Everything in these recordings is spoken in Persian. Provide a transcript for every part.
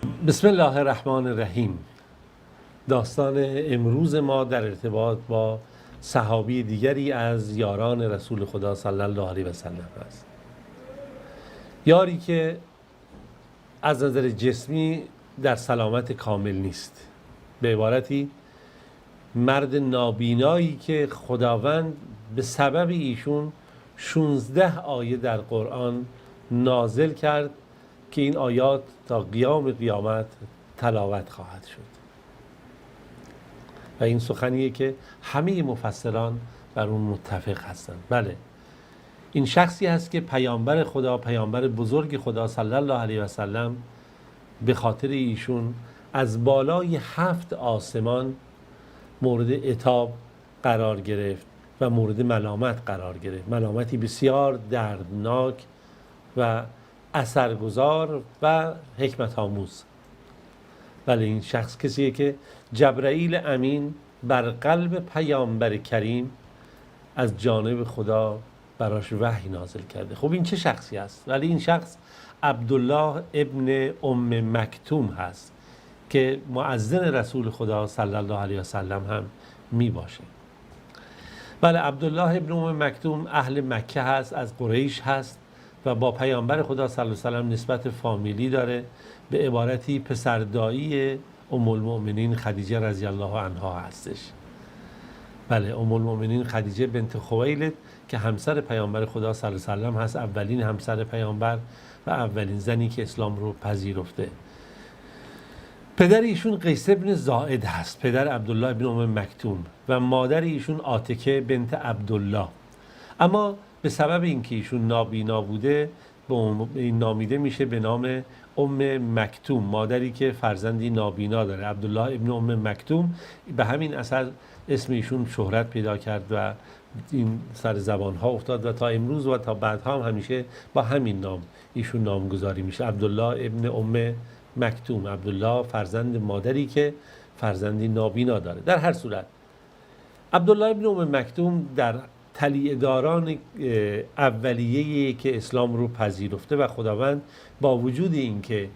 بسم الله الرحمن الرحیم. داستان امروز ما در ارتباط با صحابی دیگری از یاران رسول خدا صلی الله علیه و سلم است. یاری که از نظر جسمی در سلامت کامل نیست، به عبارتی مرد نابینایی که خداوند به سبب ایشون 16 آیه در قرآن نازل کرد که این آیات تا قیام قیامت تلاوت خواهد شد و این سخنیه که همه مفسران بر اون متفق هستند. بله، این شخصی هست که پیامبر خدا، پیامبر بزرگ خدا صلی الله علیه و سلم، به خاطر ایشون از بالای 7 آسمان مورد عتاب قرار گرفت و مورد ملامت قرار گرفت، ملامتی بسیار دردناک و اثرگذار و حکمت آموز. ولی این شخص کسیه که جبرائیل امین بر قلب پیامبر کریم از جانب خدا براش وحی نازل کرده. خب این چه شخصی است؟ ولی این شخص عبدالله ابن ام مکتوم هست که مؤذن رسول خدا صلی الله علیه و سلم هم می باشه. بله، عبدالله ابن ام مکتوم اهل مکه هست، از قریش هست و با پیامبر خدا صلی الله علیه و سلم نسبت فامیلی داره، به عبارتی پسردایی ام المؤمنین خدیجه رضی الله عنها هستش. بله، ام المؤمنین خدیجه بنت خویلد که همسر پیامبر خدا صلی الله علیه و سلم هست، اولین همسر پیامبر و اولین زنی که اسلام رو پذیرفته. پدر ایشون قیس ابن زائد هست، پدر عبدالله ابن ام مکتوم، و مادر ایشون عاتکه بنت عبدالله. اما به سبب اینکه ایشون نابینا بوده این نامیده میشه به نام ام مکتوم، مادری که فرزندی نابینا داره، عبدالله ابن ام مکتوم. به همین اثر اسم ایشون شهرت پیدا کرد و این سر زبان ها افتاد و تا امروز و تا بعدها هم همیشه با همین نام ایشون نامگذاری میشه، عبدالله ابن ام مکتوم. عبدالله فرزند مادری که فرزندی نابینا داره. در هر صورت عبدالله ابن ام مکتوم در طلیعه‌داران اولیه‌ای که اسلام رو پذیرفته و خداوند با وجود اینکه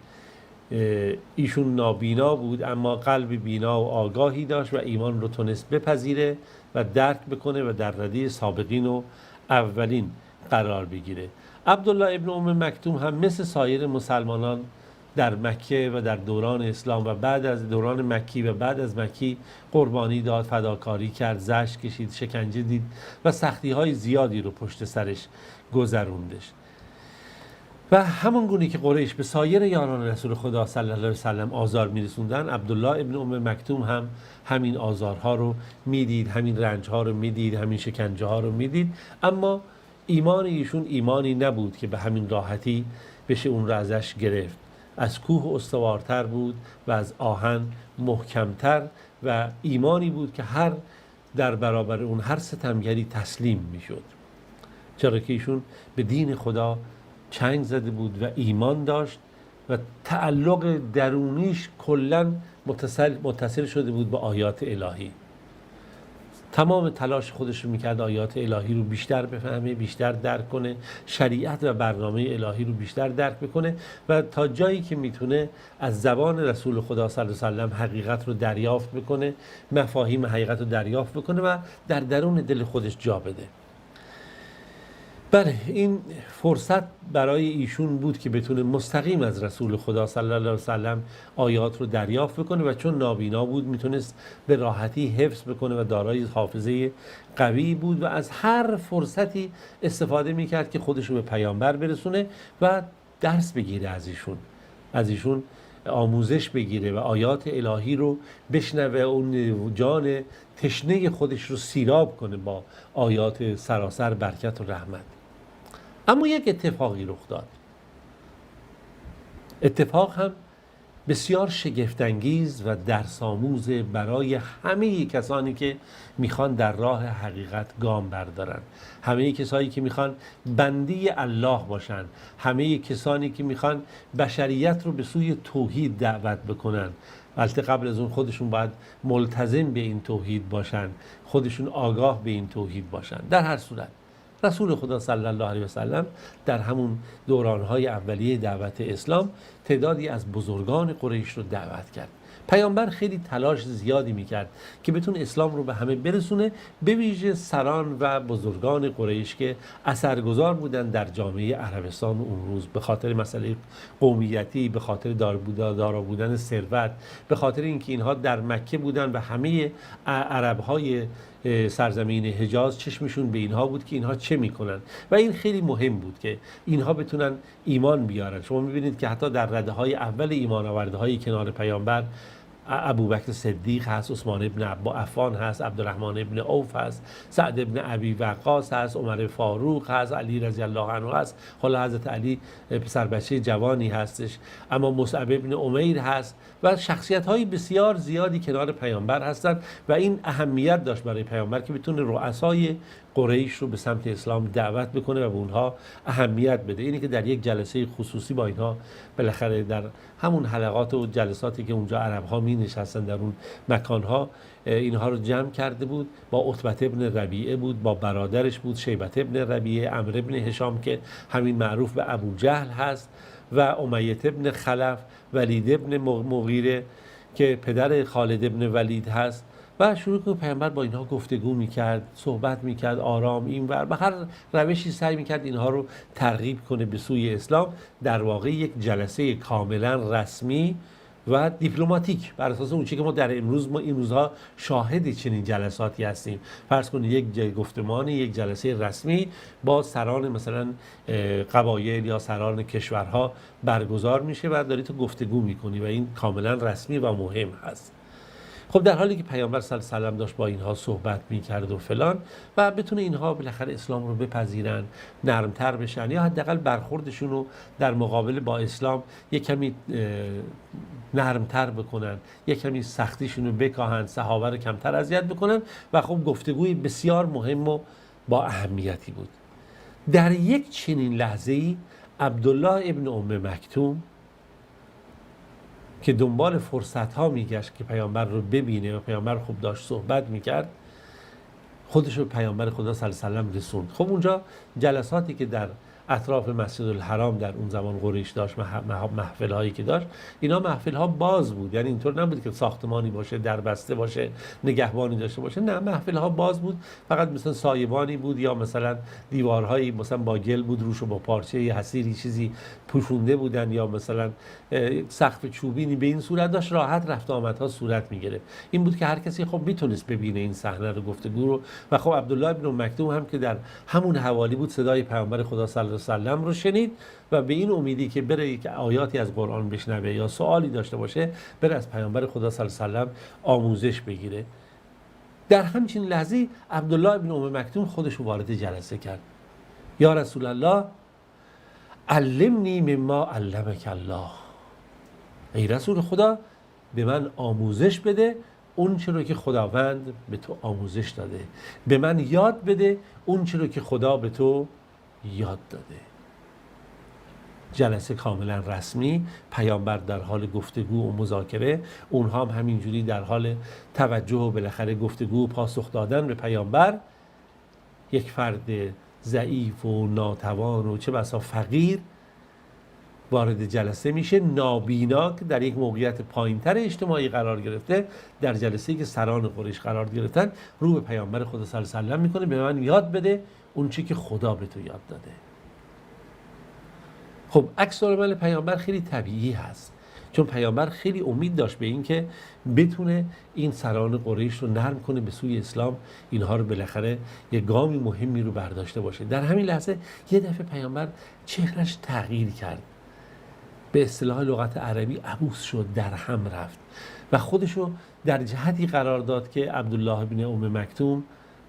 ایشون نابینا بود اما قلب بینا و آگاهی داشت و ایمان رو تونست بپذیره و درک بکنه و در رده سابقین و اولین قرار بگیره. عبدالله ابن ام مکتوم هم مثل سایر مسلمانان در مکه و در دوران اسلام و بعد از دوران مکی و بعد از مکی قربانی داد، فداکاری کرد، زجر کشید، شکنجه دید و سختی های زیادی رو پشت سرش گذروندش. و همون گونه که قریش به سایر یاران رسول خدا صلی الله علیه و سلم آزار میرسوندن، عبدالله ابن ام مکتوم هم همین آزارها رو میدید، همین رنجها رو میدید، همین شکنجه ها رو میدید. اما ایمان ایشون ایمانی نبود که به همین راحتی بشه اون رو ازش گرفت. از کوه استوارتر بود و از آهن محکمتر و ایمانی بود که در برابر اون هر ستمگری تسلیم میشد، چرا که ایشون به دین خدا چنگ زده بود و ایمان داشت و تعلق درونیش کلاً متصل شده بود با آیات الهی. تمام تلاش خودش رو میکرد آیات الهی رو بیشتر بفهمه، بیشتر درک کنه، شریعت و برنامه الهی رو بیشتر درک بکنه و تا جایی که میتونه از زبان رسول خدا صلی الله علیه و سلم حقیقت رو دریافت بکنه، مفاهیم حقیقت رو دریافت بکنه و در درون دل خودش جا بده. بله، این فرصت برای ایشون بود که بتونه مستقیم از رسول خدا صلی الله علیه و سلم آیات رو دریافت بکنه و چون نابینا بود میتونست به راحتی حفظ بکنه و دارای حافظه قوی بود و از هر فرصتی استفاده میکرد که خودش رو به پیامبر برسونه و درس بگیره از ایشون آموزش بگیره و آیات الهی رو بشنوه، اون جان تشنه خودش رو سیراب کنه با آیات سراسر برکت و رحمت. اما یک اتفاقی رخ داد، اتفاق هم بسیار شگفت‌انگیز و درس‌آموز برای همه کسانی که میخوان در راه حقیقت گام بردارن، همه کسانی که میخوان بندی الله باشن، همه کسانی که میخوان بشریت رو به سوی توحید دعوت بکنن. البته قبل از اون خودشون باید ملتزم به این توحید باشن، خودشون آگاه به این توحید باشن. در هر صورت رسول خدا صلی الله علیه و سلم در همون دورانهای اولیه دعوت اسلام تعدادی از بزرگان قریش رو دعوت کرد. پیامبر خیلی تلاش زیادی میکرد که بتونه اسلام رو به همه برسونه، به ویژه سران و بزرگان قریش که اثرگذار بودن در جامعه عربستان اون روز، به خاطر مسئله قومیتی، به خاطر دارا بودن ثروت، به خاطر اینکه اینها در مکه بودن و همه عربهای سرزمین حجاز چشمشون به اینها بود که اینها چه میکنن و این خیلی مهم بود که اینها بتونن ایمان بیارن. شما میبینید که حتی در رده‌های اول ایمان آورده‌های کنار پیامبر ابوبکر صدیق هست، عثمان ابن عفان هست، عبدالرحمن ابن عوف هست، سعد ابن ابی وقاص هست، عمر فاروق هست، علی رضی الله عنه هست. حالا حضرت علی پسر بچه جوانی هستش، اما مصعب ابن عمیر هست و شخصیت‌های بسیار زیادی کنار پیامبر هستند و این اهمیت داشت برای پیامبر که بتونه رؤسای قریش رو به سمت اسلام دعوت بکنه و به اونها اهمیت بده. اینی که در یک جلسه خصوصی با اینها بالاخره در همون حلقات و جلساتی که اونجا عرب‌ها می نشستن در اون مکان‌ها اینها رو جمع کرده بود. با عتبه ابن ربیعه بود، با برادرش بود شیبه ابن ربیعه، عمرو ابن هشام که همین معروف به ابو جهل هست و امیه ابن خلف، ولید ابن مغیره که پدر خالد ابن ولید هست و شروع که پیامبر با اینها گفتگو میکرد، صحبت میکرد، آرام این ور به هر روشی سعی میکرد اینها رو ترغیب کنه به سوی اسلام. در واقع یک جلسه کاملا رسمی و دیپلماتیک بر اساس اون چیزی که ما این روزها شاهد چنین جلساتی هستیم. فرض کنید یک گفتمان، یک جلسه رسمی با سران مثلا قبایل یا سران کشورها برگزار میشه و داری تو گفتگو میکنی و این کاملا رسمی و مهم هست. خب در حالی که پیامبر صلی الله علیه و سلم داشت با اینها صحبت میکرد و فلان و بتونه اینها بالاخره اسلام رو بپذیرن، نرمتر بشن یا حداقل برخوردشون رو در مقابل با اسلام یک کمی نرمتر بکنن، یک کمی سختیشون رو بکاهن، صحابه رو کمتر اذیت بکنن و خب گفتگوی بسیار مهم و با اهمیتی بود. در یک چنین لحظه‌ای عبدالله ابن ام مکتوم که دنبال فرصت‌ها میگشت که پیامبر رو ببینه و پیامبر خوب داشت صحبت میکرد، خودش رو پیامبر خدا صلی الله علیه و سلم رسوند. خب اونجا جلساتی که در اطراف مسجد الحرام در اون زمان قریش داشت، محفل هایی که داشت، اینا محفل ها باز بود، یعنی اینطور نبود که ساختمانی باشه، در بسته باشه، نگهبانی داشته باشه، نه، محفل ها باز بود، فقط مثلا سایبانی بود یا مثلا دیوارهایی مثلا با گل بود روش و با پارچه حصیری چیزی پوشونده بودن یا مثلا سقف چوبینی. به این صورت داشت راحت رفت آمدها صورت میگرفت. این بود که هر کسی خب میتونست ببینه این صحنه رو، گفتگو رو. و خب عبدالله ابن مکتوم هم که در همون حوالی بود صدای پیامبر خدا صلی الله علیه و سلم رو شنید و به این امیدی که بره که آیاتی از قرآن بشنوه یا سوالی داشته باشه بره از پیامبر خدا صلی الله علیه و سلم آموزش بگیره. در همچین لحظه عبدالله ابن ام مکتوم خودش رو وارد جلسه کرد. یا رسول الله علمنی مما علمک الله، ای رسول خدا به من آموزش بده اون چرا که خداوند به تو آموزش داده، به من یاد بده اون چرا که خدا به تو یاد داده. جلسه کاملا رسمی، پیامبر در حال گفتگو و مذاکره، اونها هم همینجوری در حال توجه و بالاخره گفتگو و پاسخ دادن به پیامبر. یک فرد ضعیف و ناتوان و چه بسا فقیر وارد جلسه میشه، نابینا که در یک موقعیت پایینتر اجتماعی قرار گرفته، در جلسه‌ای که سران قریش قرار گرفتن، رو به پیامبر خدا صلی الله علیه و سلم میکنه به من یاد بده اون چی که خدا به تو یاد داده. خب عکس العمل پیامبر خیلی طبیعی هست، چون پیامبر خیلی امید داشت به این که بتونه این سران قریش رو نرم کنه به سوی اسلام، اینها رو بالاخره یک گامی مهمی رو برداشته باشه. در همین لحظه یه دفعه پیامبر چهرش تغییر کرد، به اصطلاح لغت عربی عبوس شد، در هم رفت و خودشو در جهتی قرار داد که عبدالله بن ام مکتوم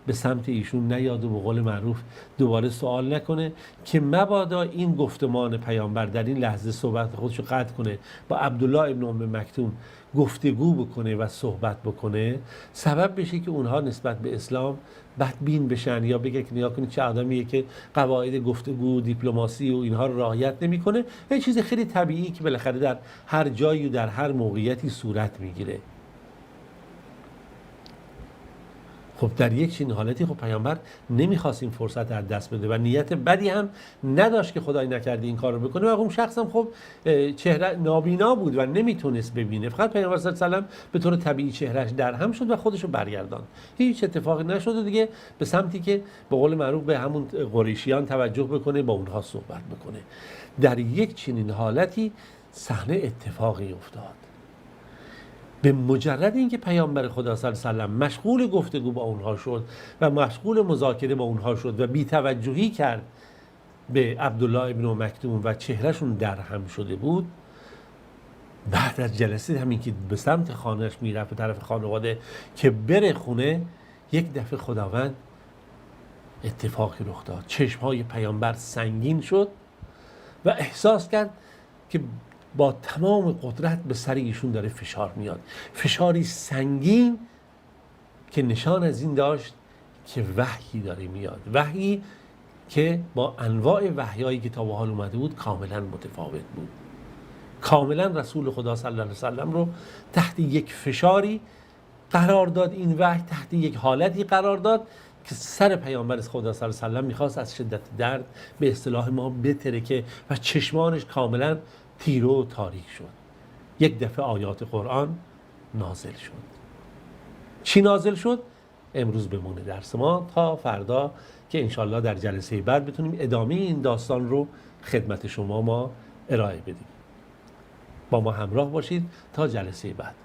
به سمت ایشون نیاد و به قول معروف دوباره سوال نکنه که مبادا این گفتمان پیامبر در این لحظه صحبت خودشو قطع کنه، با عبدالله ابن ام مکتوم گفتگو بکنه و صحبت بکنه، سبب بشه که اونها نسبت به اسلام بدبین بشن یا بگه که نیا کنید چه آدمیه که قواعد گفتگو، دیپلماسی و اینها رو رعایت نمیکنه. یه چیز خیلی طبیعی که بالاخره در هر جایی و در هر موقعیتی صورت میگیره. خب در یک چنین حالتی خب پیامبر نمیخواست این فرصت از دست بده و نیت بدی هم نداشت که خدای نکرده این کار رو بکنه و اون شخص هم خب چهره نابینا بود و نمیتونست ببینه. فقط پیامبر صلی الله علیه و سلم به طور طبیعی چهرهش درهم شد و خودش رو برگرداند. هیچ اتفاقی نشد و دیگه به سمتی که به قول معروف به همون قریشیان توجه بکنه، با اونها صحبت بکنه. در یک چنین حالتی صحنه اتفاقی افتاد. به مجرد اینکه پیامبر خدا صلی الله علیه و سلم مشغول گفتگو با اونها شد و مشغول مذاکره با اونها شد و بی‌توجهی کرد به عبدالله ابن مکتوم و چهرهشون درهم شده بود، بعد از جلسه همین که به سمت خانهش میرفت، به طرف خانواده که بره خونه، یک دفعه خداوند اتفاقی رخ داد. چشمهای پیامبر سنگین شد و احساس کرد که با تمام قدرت به سر ایشون داره فشار میاد، فشاری سنگین که نشان از این داشت که وحی داره میاد، وحی که با انواع وحیایی که تا به حال اومده بود کاملا متفاوت بود. کاملا رسول خدا صلی الله علیه و سلم رو تحت یک فشاری قرار داد، این وحی تحت یک حالتی قرار داد که سر پیامبر خدا صلی الله علیه و سلم میخواست از شدت درد به اصطلاح ما بترکه و چشمانش کاملا تیره و تاریک شد. یک دفعه آیات قرآن نازل شد. چی نازل شد؟ امروز بمونه درس ما تا فردا که انشالله در جلسه بعد بتونیم ادامه این داستان رو خدمت شما ما ارائه بدیم. با ما همراه باشید تا جلسه بعد.